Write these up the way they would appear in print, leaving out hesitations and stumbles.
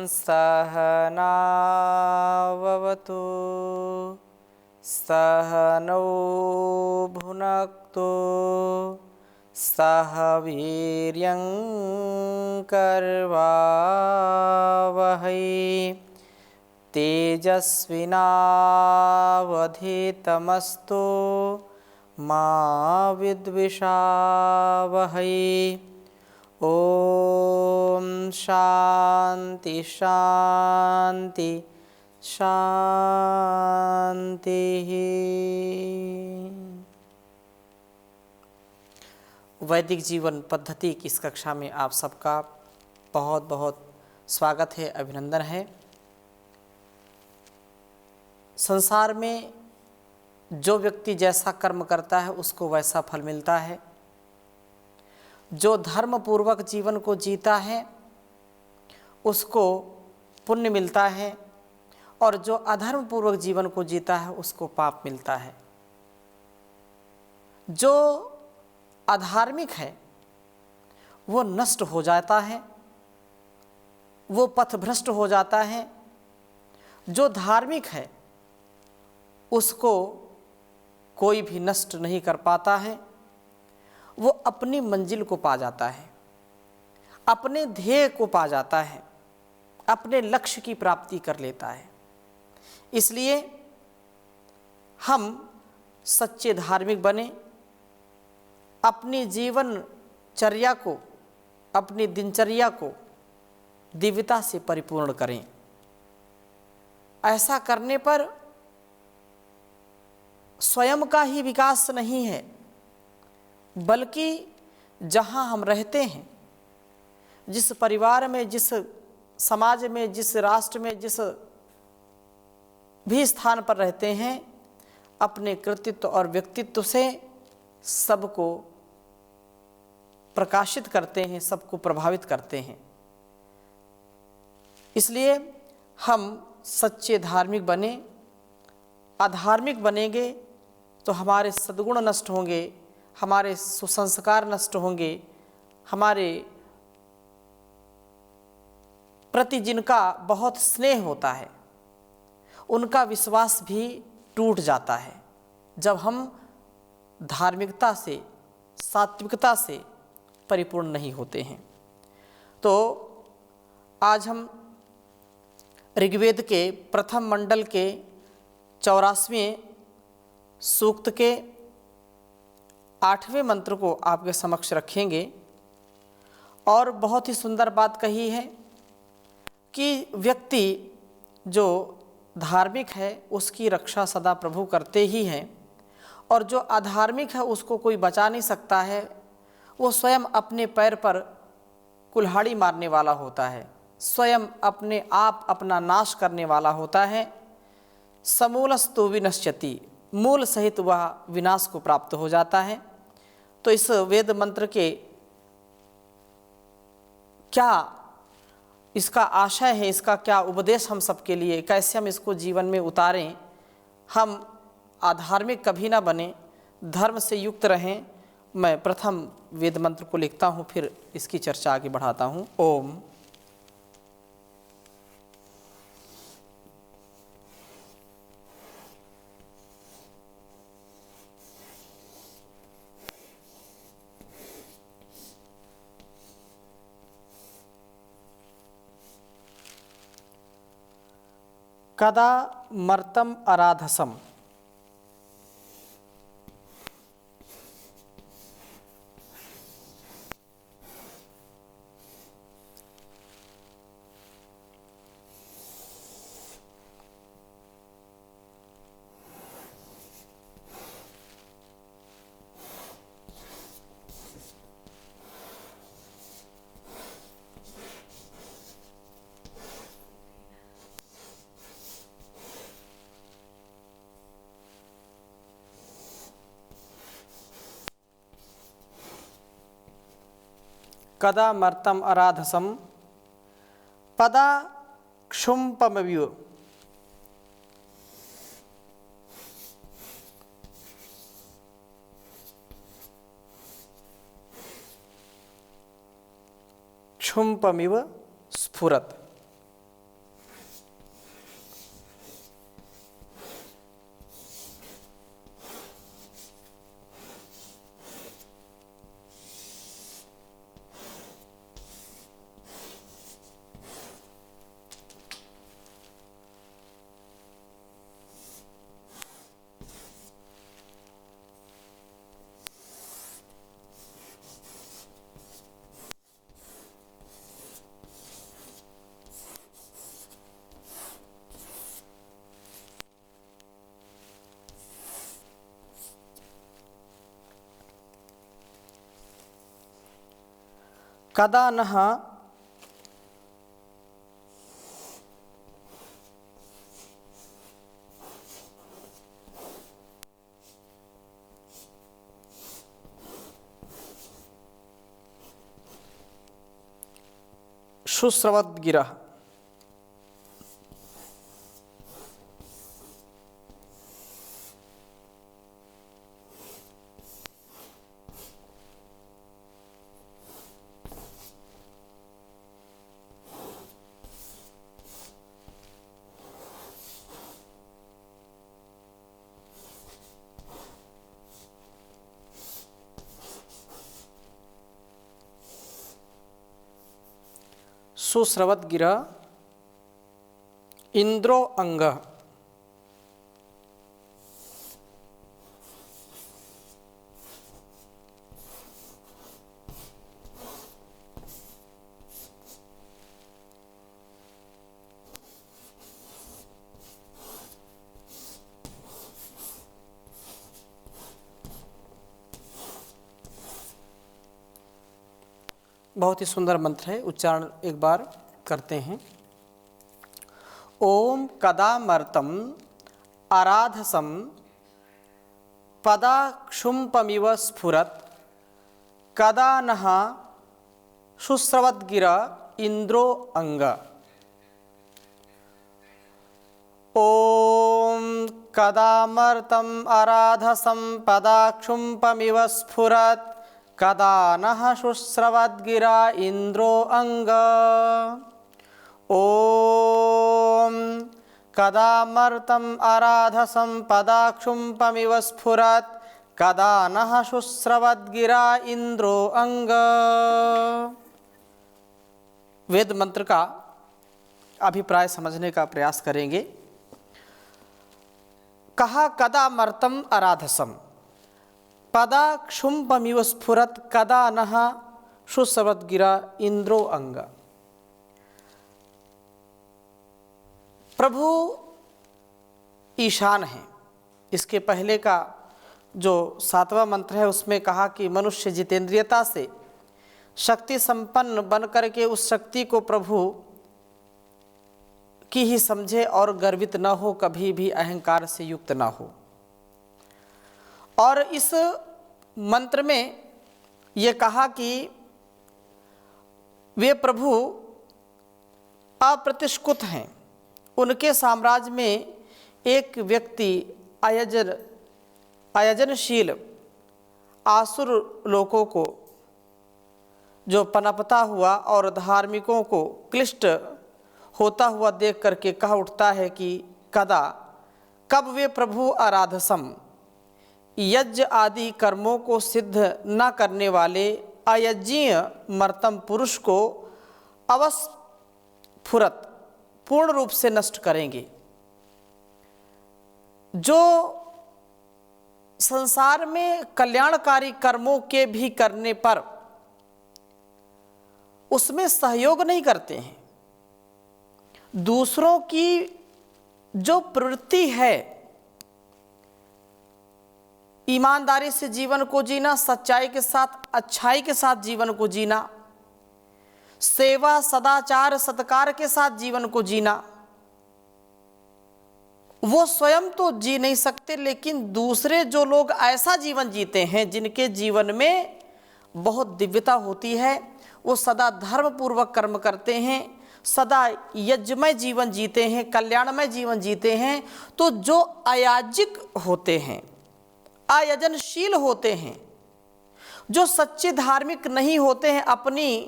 सहनाववतु सहनौ भुनक्तु सह वीर्यं करवावहै तेजस्विनावधीतमस्तु मा विद्विषावहै। ओम शांति शांति शांति। वैदिक जीवन पद्धति की इस कक्षा में आप सबका बहुत बहुत स्वागत है, अभिनंदन है। संसार में जो व्यक्ति जैसा कर्म करता है उसको वैसा फल मिलता है। जो धर्म पूर्वक जीवन को जीता है उसको पुण्य मिलता है, और जो अधर्म पूर्वक जीवन को जीता है उसको पाप मिलता है। जो अधार्मिक है वो नष्ट हो जाता है, वो पथभ्रष्ट हो जाता है। जो धार्मिक है उसको कोई भी नष्ट नहीं कर पाता है। वो अपनी मंजिल को पा जाता है, अपने ध्येय को पा जाता है, अपने लक्ष्य की प्राप्ति कर लेता है। इसलिए हम सच्चे धार्मिक बने, अपनी जीवनचर्या को, अपनी दिनचर्या को दिव्यता से परिपूर्ण करें। ऐसा करने पर स्वयं का ही विकास नहीं है, बल्कि जहाँ हम रहते हैं, जिस परिवार में, जिस समाज में, जिस राष्ट्र में, जिस भी स्थान पर रहते हैं, अपने कृतित्व और व्यक्तित्व से सबको प्रकाशित करते हैं, सबको प्रभावित करते हैं। इसलिए हम सच्चे धार्मिक बने। अधार्मिक बनेंगे तो हमारे सद्गुण नष्ट होंगे, हमारे सुसंस्कार नष्ट होंगे, हमारे प्रति जिनका बहुत स्नेह होता है उनका विश्वास भी टूट जाता है जब हम धार्मिकता से, सात्विकता से परिपूर्ण नहीं होते हैं। तो आज हम ऋग्वेद के प्रथम मंडल के 84वें सूक्त के 8वें मंत्र को आपके समक्ष रखेंगे। और बहुत ही सुंदर बात कही है कि व्यक्ति जो धार्मिक है उसकी रक्षा सदा प्रभु करते ही हैं, और जो अधार्मिक है उसको कोई बचा नहीं सकता है। वो स्वयं अपने पैर पर कुल्हाड़ी मारने वाला होता है, स्वयं अपने आप अपना नाश करने वाला होता है। समूलस्तु विनश्यति, मूल सहित वह विनाश को प्राप्त हो जाता है। तो इस वेद मंत्र के क्या इसका आशय है, इसका क्या उपदेश हम सबके लिए, कैसे हम इसको जीवन में उतारें, हम अधार्मिक कभी ना बने, धर्म से युक्त रहें। मैं प्रथम वेद मंत्र को लिखता हूँ, फिर इसकी चर्चा आगे बढ़ाता हूँ। ओम कदा मर्तम अराधसम, कदा मर्तम अराधसम पदा क्षुम्पमव्यु। क्षुम्पमिव स्फुरत। कदा नः शुश्रवद्गिरः। सुश्रवद्गिरः इंद्रो अंगः। बहुत ही सुंदर मंत्र है, उच्चारण एक बार करते हैं। ओम कदामर्तम आराधसम पदाक्षुम्पमिव स्फुरत् कदा नः शुश्रवद्गिरा इंद्रो अंग। ओम कदामर्तम आराधसम पदाक्षुम्पमिव स्फुरत् कदा नः शुश्रवद्गिरा इंद्रो अंग। ओम कदामर्तम आराधसम पदाक्षुम्पमिव स्फुरत् कदा नः शुश्रवद्गिरा इंद्रो अंग। वेद मंत्र का अभिप्राय समझने का प्रयास करेंगे। कहा कदामर्तम आराधसम पदाक्षुम्पमिव स्फुरत् कदा नः शुश्रवद्गिरा इंद्रो अंग। प्रभु ईशान है। इसके पहले का जो 7वां मंत्र है उसमें कहा कि मनुष्य जितेंद्रियता से शक्ति संपन्न बन करके उस शक्ति को प्रभु की ही समझे और गर्वित न हो, कभी भी अहंकार से युक्त न हो। और इस मंत्र में ये कहा कि वे प्रभु अप्रतिष्ठित हैं। उनके साम्राज्य में एक व्यक्ति आयोजनशील आसुर लोगों को जो पनपता हुआ और धार्मिकों को क्लिष्ट होता हुआ देख करके कह उठता है कि कब वे प्रभु आराधसम यज्ञ आदि कर्मों को सिद्ध न करने वाले अयज्ञीय मर्तम पुरुष को अवस्फुरत पूर्ण रूप से नष्ट करेंगे। जो संसार में कल्याणकारी कर्मों के भी करने पर उसमें सहयोग नहीं करते हैं, दूसरों की जो प्रवृत्ति है ईमानदारी से जीवन को जीना, सच्चाई के साथ अच्छाई के साथ जीवन को जीना, सेवा सदाचार सत्कार के साथ जीवन को जीना, वो स्वयं तो जी नहीं सकते, लेकिन दूसरे जो लोग ऐसा जीवन जीते हैं जिनके जीवन में बहुत दिव्यता होती है, वो सदा धर्म पूर्वक कर्म करते हैं, सदा यज्ञमय जीवन जीते हैं, कल्याणमय जीवन जीते हैं, तो जो अयाजिक होते हैं, आयजनशील होते हैं, जो सच्चे धार्मिक नहीं होते हैं, अपनी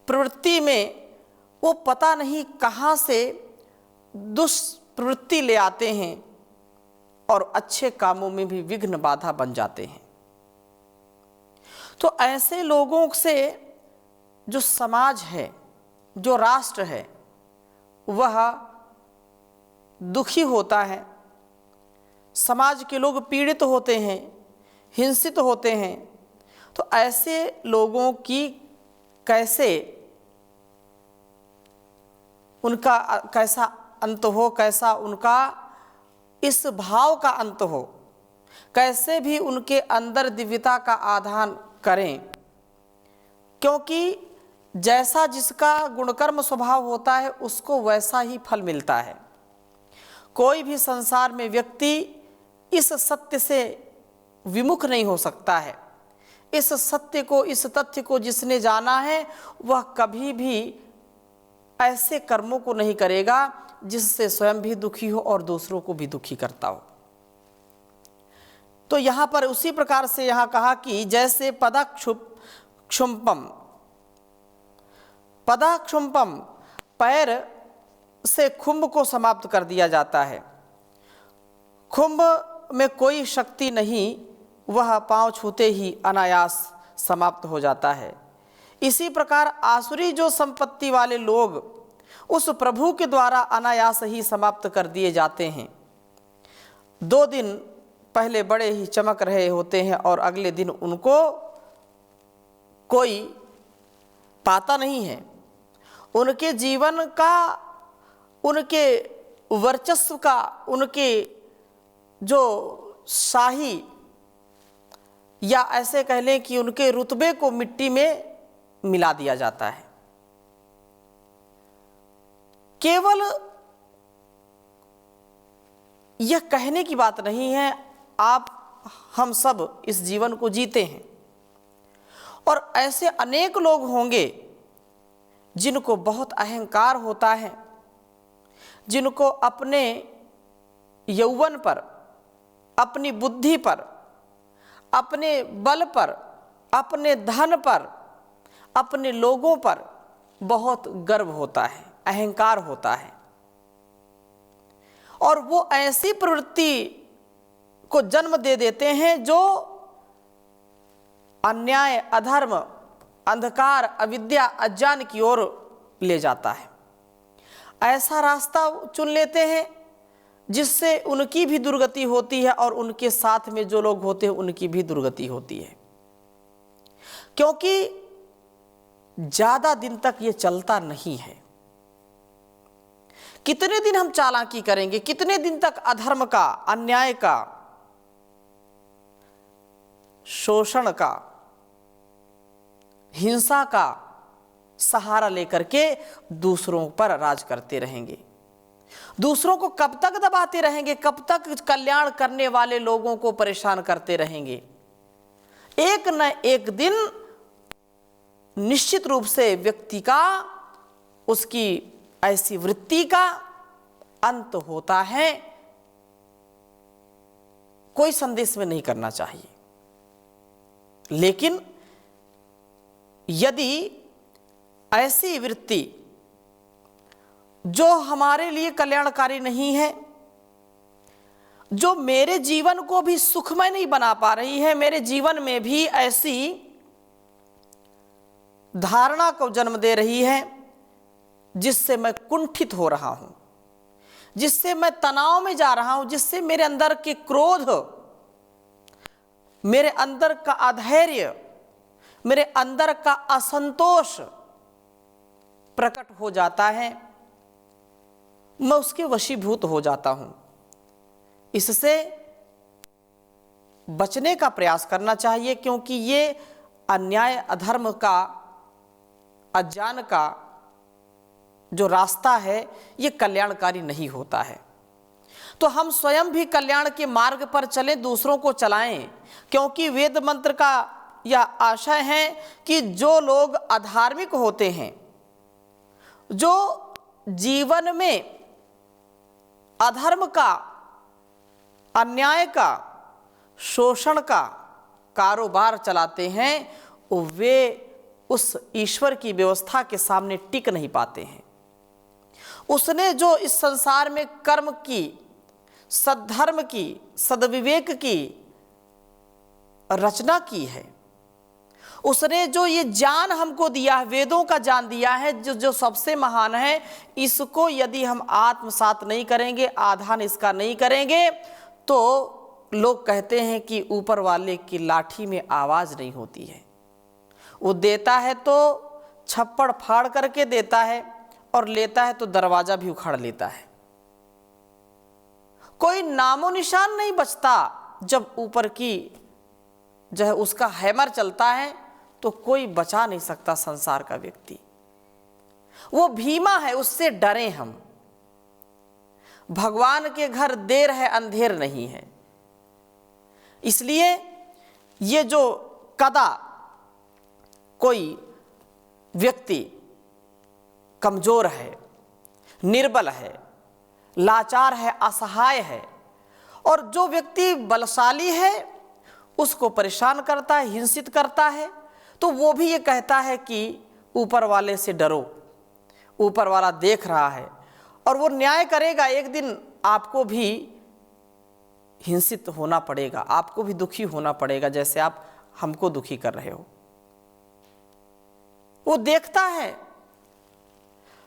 प्रवृत्ति में वो पता नहीं कहाँ से दुष्प्रवृत्ति ले आते हैं और अच्छे कामों में भी विघ्न बाधा बन जाते हैं। तो ऐसे लोगों से जो समाज है, जो राष्ट्र है, वह दुखी होता है। समाज के लोग पीड़ित होते हैं, हिंसित होते हैं। तो ऐसे लोगों की कैसे उनका कैसा अंत हो, कैसा उनका इस भाव का अंत हो, कैसे भी उनके अंदर दिव्यता का आधान करें, क्योंकि जैसा जिसका गुणकर्म स्वभाव होता है उसको वैसा ही फल मिलता है। कोई भी संसार में व्यक्ति इस सत्य से विमुख नहीं हो सकता है। इस सत्य को, इस तथ्य को जिसने जाना है वह कभी भी ऐसे कर्मों को नहीं करेगा जिससे स्वयं भी दुखी हो और दूसरों को भी दुखी करता हो। तो यहाँ पर उसी प्रकार से यहाँ कहा कि जैसे पदाक्षुम्पम पैर से खुम्ब को समाप्त कर दिया जाता है। खुम्ब में कोई शक्ति नहीं, वह पांव छूते ही अनायास समाप्त हो जाता है। इसी प्रकार आसुरी जो संपत्ति वाले लोग उस प्रभु के द्वारा अनायास ही समाप्त कर दिए जाते हैं। 2 दिन पहले बड़े ही चमक रहे होते हैं और अगले दिन उनको कोई पाता नहीं है। उनके जीवन का, उनके वर्चस्व का, उनके जो शाही या ऐसे कह लें कि उनके रुतबे को मिट्टी में मिला दिया जाता है। केवल यह कहने की बात नहीं है, हम सब इस जीवन को जीते हैं और ऐसे अनेक लोग होंगे जिनको बहुत अहंकार होता है, जिनको अपने यौवन पर, अपनी बुद्धि पर, अपने बल पर, अपने धन पर, अपने लोगों पर बहुत गर्व होता है, अहंकार होता है और वो ऐसी प्रवृत्ति को जन्म दे देते हैं जो अन्याय, अधर्म, अंधकार, अविद्या, अज्ञान की ओर ले जाता है। ऐसा रास्ता चुन लेते हैं जिससे उनकी भी दुर्गति होती है और उनके साथ में जो लोग होते हैं उनकी भी दुर्गति होती है, क्योंकि ज्यादा दिन तक ये चलता नहीं है। कितने दिन हम चालाकी करेंगे, कितने दिन तक अधर्म का, अन्याय का, शोषण का, हिंसा का सहारा लेकर के दूसरों पर राज करते रहेंगे। दूसरों को कब तक दबाते रहेंगे, कब तक कल्याण करने वाले लोगों को परेशान करते रहेंगे। एक न एक दिन निश्चित रूप से व्यक्ति का, उसकी ऐसी वृत्ति का अंत होता है। कोई संदेश में नहीं करना चाहिए, लेकिन यदि ऐसी वृत्ति जो हमारे लिए कल्याणकारी नहीं है, जो मेरे जीवन को भी सुखमय नहीं बना पा रही है, मेरे जीवन में भी ऐसी धारणा को जन्म दे रही है जिससे मैं कुंठित हो रहा हूं, जिससे मैं तनाव में जा रहा हूं, जिससे मेरे अंदर के क्रोध, मेरे अंदर का अधैर्य, मेरे अंदर का असंतोष प्रकट हो जाता है, मैं उसके वशीभूत हो जाता हूं। इससे बचने का प्रयास करना चाहिए, क्योंकि ये अन्याय, अधर्म का, अज्ञान का जो रास्ता है ये कल्याणकारी नहीं होता है। तो हम स्वयं भी कल्याण के मार्ग पर चलें, दूसरों को चलाएं, क्योंकि वेद मंत्र का यह आशय है कि जो लोग अधार्मिक होते हैं, जो जीवन में अधर्म का, अन्याय का, शोषण का कारोबार चलाते हैं, वे उस ईश्वर की व्यवस्था के सामने टिक नहीं पाते हैं। उसने जो इस संसार में कर्म की, सद्धर्म की, सद्विवेक की रचना की है, उसने जो ये ज्ञान हमको दिया है, वेदों का ज्ञान दिया है, जो सबसे महान है, इसको यदि हम आत्मसात नहीं करेंगे, आधान इसका नहीं करेंगे, तो लोग कहते हैं कि ऊपर वाले की लाठी में आवाज नहीं होती है। वो देता है तो छप्पड़ फाड़ करके देता है और लेता है तो दरवाजा भी उखाड़ लेता है। कोई नामो निशान नहीं बचता। जब ऊपर की जो है उसका हैमर चलता है तो कोई बचा नहीं सकता संसार का व्यक्ति। वो भीमा है, उससे डरे हम। भगवान के घर देर है अंधेर नहीं है। इसलिए ये जो कदा कोई व्यक्ति कमजोर है, निर्बल है, लाचार है, असहाय है, और जो व्यक्ति बलशाली है उसको परेशान करता है, हिंसित करता है, तो वो भी ये कहता है कि ऊपर वाले से डरो, ऊपर वाला देख रहा है और वो न्याय करेगा। एक दिन आपको भी हिंसित होना पड़ेगा, आपको भी दुखी होना पड़ेगा, जैसे आप हमको दुखी कर रहे हो। वो देखता है।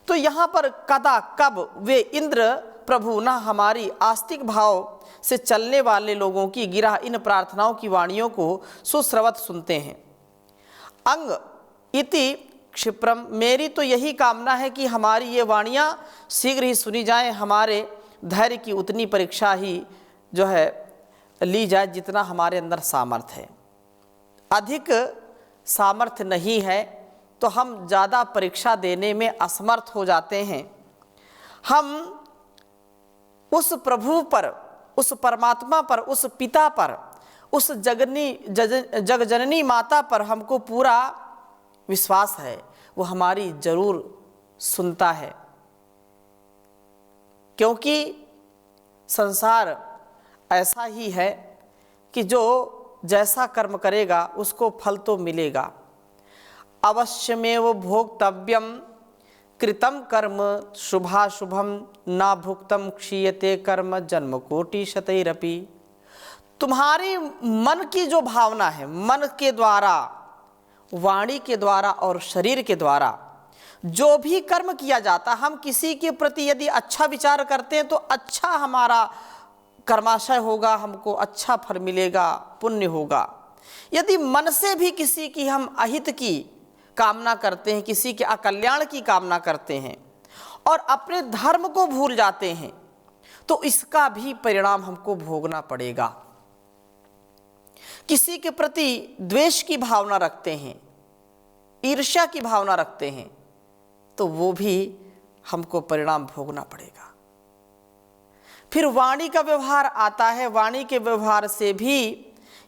तो यहां पर कदा कब वे इंद्र प्रभु ना हमारी आस्तिक भाव से चलने वाले लोगों की गिरह इन प्रार्थनाओं की वाणियों को सुश्रवत सुनते हैं। अंग इति क्षिप्रम, मेरी तो यही कामना है कि हमारी ये वाणियां शीघ्र ही सुनी जाएं, हमारे धैर्य की उतनी परीक्षा ही जो है ली जाए जितना हमारे अंदर सामर्थ्य है। अधिक सामर्थ्य नहीं है तो हम ज़्यादा परीक्षा देने में असमर्थ हो जाते हैं। हम उस प्रभु पर, उस परमात्मा पर, उस पिता पर, उस जगजननी माता पर हमको पूरा विश्वास है, वो हमारी जरूर सुनता है। क्योंकि संसार ऐसा ही है कि जो जैसा कर्म करेगा उसको फल तो मिलेगा। अवश्यमेव भोक्तव्यम कृतम कर्म शुभाशुभम ना भुक्तम क्षीयते कर्म जन्म कोटि शतैरपि। तुम्हारी मन की जो भावना है, मन के द्वारा, वाणी के द्वारा और शरीर के द्वारा जो भी कर्म किया जाता, हम किसी के प्रति यदि अच्छा विचार करते हैं तो अच्छा हमारा कर्माशय होगा, हमको अच्छा फल मिलेगा, पुण्य होगा। यदि मन से भी किसी की हम अहित की कामना करते हैं, किसी के अकल्याण की कामना करते हैं और अपने धर्म को भूल जाते हैं, तो इसका भी परिणाम हमको भोगना पड़ेगा। किसी के प्रति द्वेष की भावना रखते हैं, ईर्ष्या की भावना रखते हैं, तो वो भी हमको परिणाम भोगना पड़ेगा। फिर वाणी का व्यवहार आता है। वाणी के व्यवहार से भी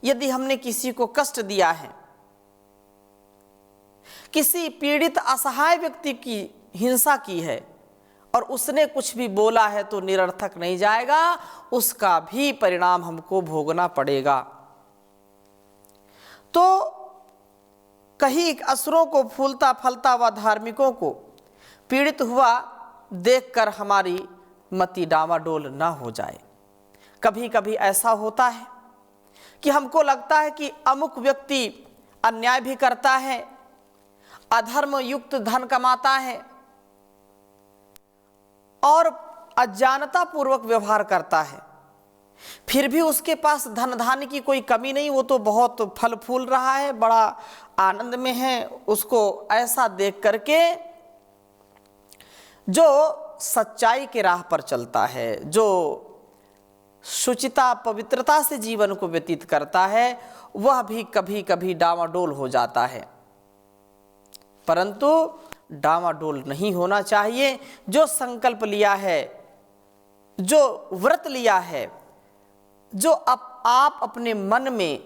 यदि हमने किसी को कष्ट दिया है, किसी पीड़ित असहाय व्यक्ति की हिंसा की है और उसने कुछ भी बोला है तो निरर्थक नहीं जाएगा, उसका भी परिणाम हमको भोगना पड़ेगा। तो कहीं असुरों को फूलता फलता व धार्मिकों को पीड़ित हुआ देखकर हमारी मति डामाडोल ना हो जाए। कभी कभी ऐसा होता है कि हमको लगता है कि अमुक व्यक्ति अन्याय भी करता है, अधर्म युक्त धन कमाता है और अज्ञानता पूर्वक व्यवहार करता है, फिर भी उसके पास धन धान्य की कोई कमी नहीं, वो तो बहुत फल फूल रहा है, बड़ा आनंद में है। उसको ऐसा देख करके जो सच्चाई के राह पर चलता है, जो शुचिता पवित्रता से जीवन को व्यतीत करता है, वह भी कभी कभी डामाडोल हो जाता है। परंतु डामाडोल नहीं होना चाहिए। जो संकल्प लिया है, जो व्रत लिया है, जो आप अपने मन में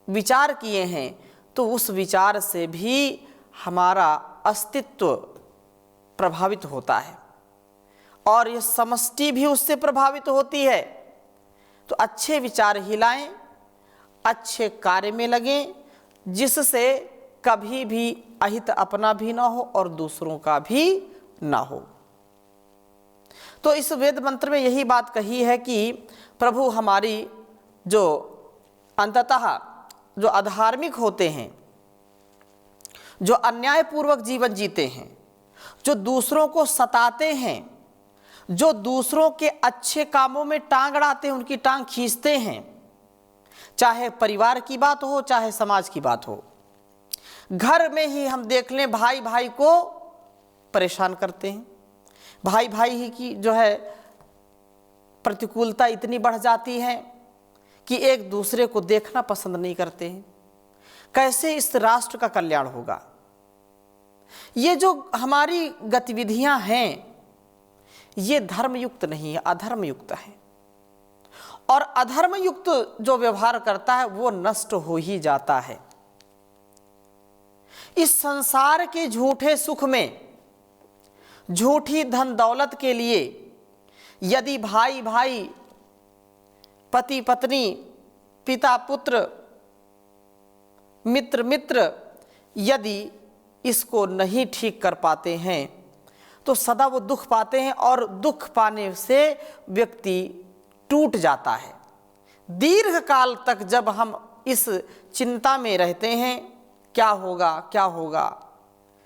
विचार किए हैं, तो उस विचार से भी हमारा अस्तित्व प्रभावित होता है और यह समष्टि भी उससे प्रभावित होती है। तो अच्छे विचार ही लाएं, अच्छे कार्य में लगें, जिससे कभी भी अहित अपना भी ना हो और दूसरों का भी ना हो। तो इस वेद मंत्र में यही बात कही है कि प्रभु हमारी जो अंततः जो अधार्मिक होते हैं, जो अन्यायपूर्वक जीवन जीते हैं, जो दूसरों को सताते हैं, जो दूसरों के अच्छे कामों में टांग अड़ाते हैं, उनकी टांग खींचते हैं, चाहे परिवार की बात हो, चाहे समाज की बात हो। घर में ही हम देख लें, भाई भाई को परेशान करते हैं, भाई भाई ही की जो है प्रतिकूलता इतनी बढ़ जाती है कि एक दूसरे को देखना पसंद नहीं करते हैं। कैसे इस राष्ट्र का कल्याण होगा। ये जो हमारी गतिविधियां हैं ये धर्मयुक्त नहीं है, अधर्मयुक्त है। और अधर्मयुक्त जो व्यवहार करता है वो नष्ट हो ही जाता है। इस संसार के झूठे सुख में, झूठी धन दौलत के लिए यदि भाई भाई, पति पत्नी, पिता पुत्र, मित्र मित्र यदि इसको नहीं ठीक कर पाते हैं तो सदा वो दुख पाते हैं और दुख पाने से व्यक्ति टूट जाता है। दीर्घ काल तक जब हम इस चिंता में रहते हैं, क्या होगा क्या होगा,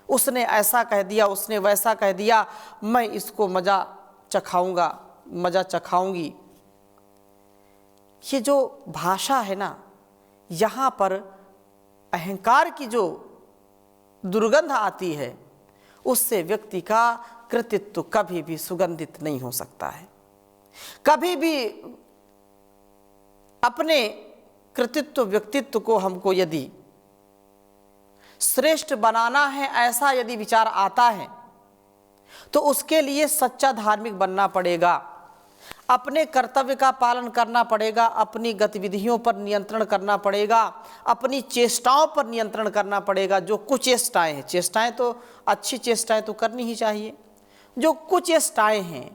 उसने ऐसा कह दिया, उसने वैसा कह दिया, मैं इसको मज़ा चखाऊंगा, मज़ा चखाऊंगी, ये जो भाषा है ना, यहाँ पर अहंकार की जो दुर्गंध आती है उससे व्यक्ति का कृतित्व कभी भी सुगंधित नहीं हो सकता है। कभी भी अपने कृतित्व व्यक्तित्व को हमको यदि श्रेष्ठ बनाना है, ऐसा यदि विचार आता है तो उसके लिए सच्चा धार्मिक बनना पड़ेगा, अपने कर्तव्य का पालन करना पड़ेगा, अपनी गतिविधियों पर नियंत्रण करना पड़ेगा, अपनी चेष्टाओं पर नियंत्रण करना पड़ेगा। जो कुचेष्टाएं हैं, चेष्टाएं तो अच्छी चेष्टाएं तो करनी ही चाहिए, जो कुचेष्टाएं हैं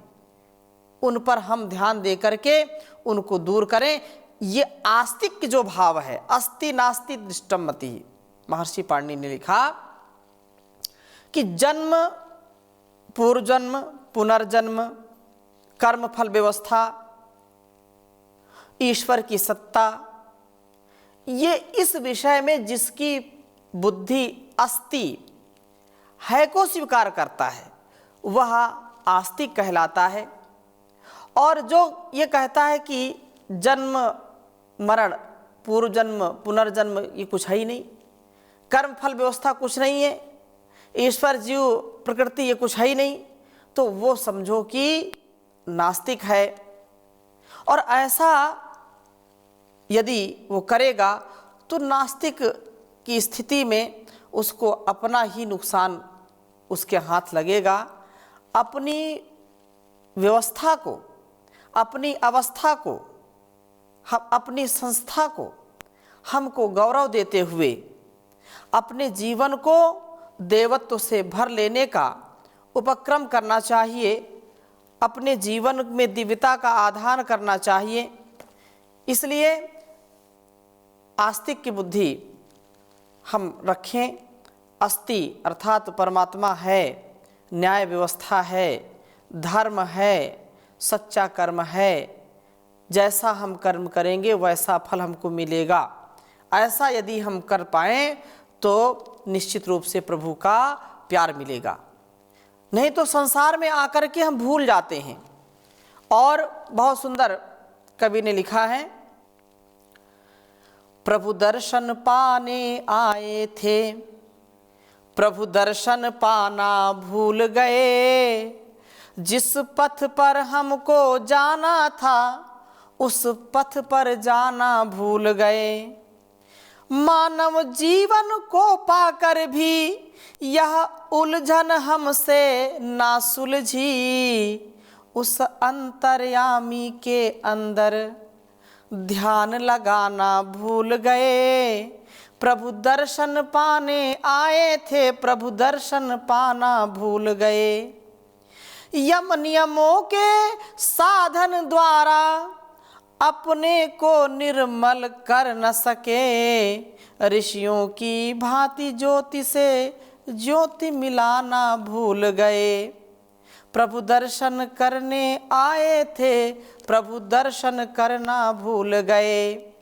उन पर हम ध्यान दे करके उनको दूर करें। ये आस्तिक जो भाव है, अस्ति नास्ति दृष्टमति, महर्षि पाणिनि ने लिखा कि जन्म, पूर्वजन्म, पुनर्जन्म, कर्मफल व्यवस्था, ईश्वर की सत्ता, ये इस विषय में जिसकी बुद्धि अस्ति है को स्वीकार करता है वह आस्तिक कहलाता है। और जो ये कहता है कि जन्म मरण, पूर्व जन्म, पुनर्जन्म ये कुछ है ही नहीं, कर्म फल व्यवस्था कुछ नहीं है, ईश्वर जीव प्रकृति ये कुछ है ही नहीं, तो वो समझो कि नास्तिक है। और ऐसा यदि वो करेगा तो नास्तिक की स्थिति में उसको अपना ही नुकसान उसके हाथ लगेगा। अपनी व्यवस्था को, अपनी अवस्था को, हम अपनी संस्था को हमको गौरव देते हुए अपने जीवन को देवत्व से भर लेने का उपक्रम करना चाहिए, अपने जीवन में दिव्यता का आधान करना चाहिए। इसलिए आस्तिक की बुद्धि हम रखें। अस्ति अर्थात परमात्मा है, न्याय व्यवस्था है, धर्म है, सच्चा कर्म है, जैसा हम कर्म करेंगे वैसा फल हमको मिलेगा। ऐसा यदि हम कर पाएं तो निश्चित रूप से प्रभु का प्यार मिलेगा। नहीं तो संसार में आकर के हम भूल जाते हैं। और बहुत सुंदर कवि ने लिखा है, प्रभु दर्शन पाने आए थे, प्रभु दर्शन पाना भूल गए, जिस पथ पर हमको जाना था उस पथ पर जाना भूल गए। मानव जीवन को पाकर भी यह उलझन हमसे ना सुलझी, उस अंतर्यामी के अंदर ध्यान लगाना भूल गए। प्रभु दर्शन पाने आए थे, प्रभु दर्शन पाना भूल गए। यम नियमों के साधन द्वारा अपने को निर्मल कर न सके, ऋषियों की भांति ज्योति से ज्योति मिलाना भूल गए। प्रभु दर्शन करने आए थे, प्रभु दर्शन करना भूल गए।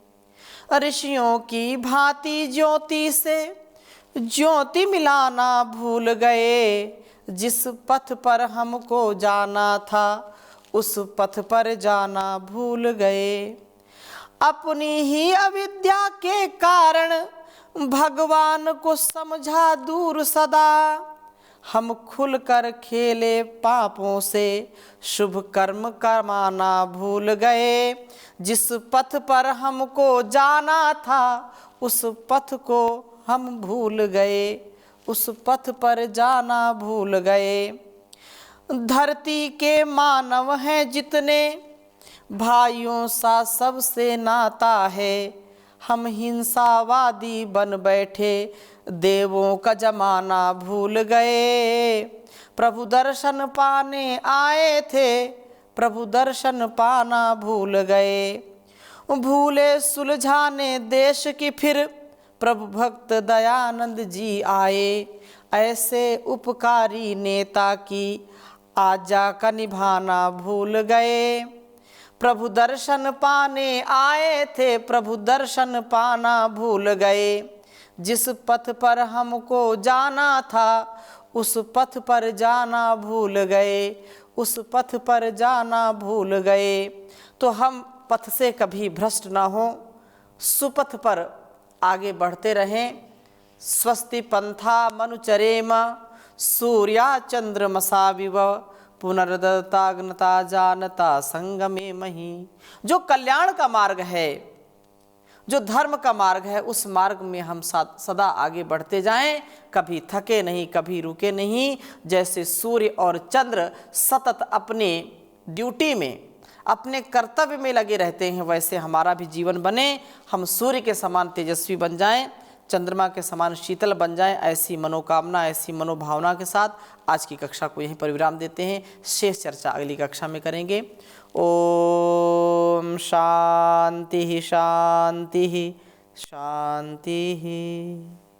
ऋषियों की भांति ज्योति से ज्योति मिलाना भूल गए, जिस पथ पर हमको जाना था उस पथ पर जाना भूल गए। अपनी ही अविद्या के कारण भगवान को समझा दूर सदा, हम खुल कर खेले पापों से, शुभ कर्म कमाना भूल गए। जिस पथ पर हमको जाना था, उस पथ को हम भूल गए, उस पथ पर जाना भूल गए। धरती के मानव हैं जितने, भाइयों सा सबसे नाता है। हम हिंसावादी बन बैठे, देवों का जमाना भूल गए। प्रभु दर्शन पाने आए थे, प्रभु दर्शन पाना भूल गए। भूले सुलझाने देश की फिर, प्रभु भक्त दयानंद जी आए। ऐसे उपकारी नेता की आज्ञा का निभाना भूल गए। प्रभु दर्शन पाने आए थे, प्रभु दर्शन पाना भूल गए। जिस पथ पर हमको जाना था, उस पथ पर जाना भूल गए, उस पथ पर जाना भूल गए। तो हम पथ से कभी भ्रष्ट ना हो, सुपथ पर आगे बढ़ते रहें। स्वस्ति पंथा मनुचरेम, सूर्या चंद्रमसा विव, पुनर्दताग्नता जानता संगमे मही। जो कल्याण का मार्ग है, जो धर्म का मार्ग है, उस मार्ग में हम सदा आगे बढ़ते जाएं, कभी थके नहीं, कभी रुके नहीं। जैसे सूर्य और चंद्र सतत अपने ड्यूटी में, अपने कर्तव्य में लगे रहते हैं, वैसे हमारा भी जीवन बने। हम सूर्य के समान तेजस्वी बन जाएं, चंद्रमा के समान शीतल बन जाएं। ऐसी मनोकामना, ऐसी मनोभावना के साथ आज की कक्षा को यहीं पर विराम देते हैं। शेष चर्चा अगली कक्षा में करेंगे। ओम शांति शांति शांति।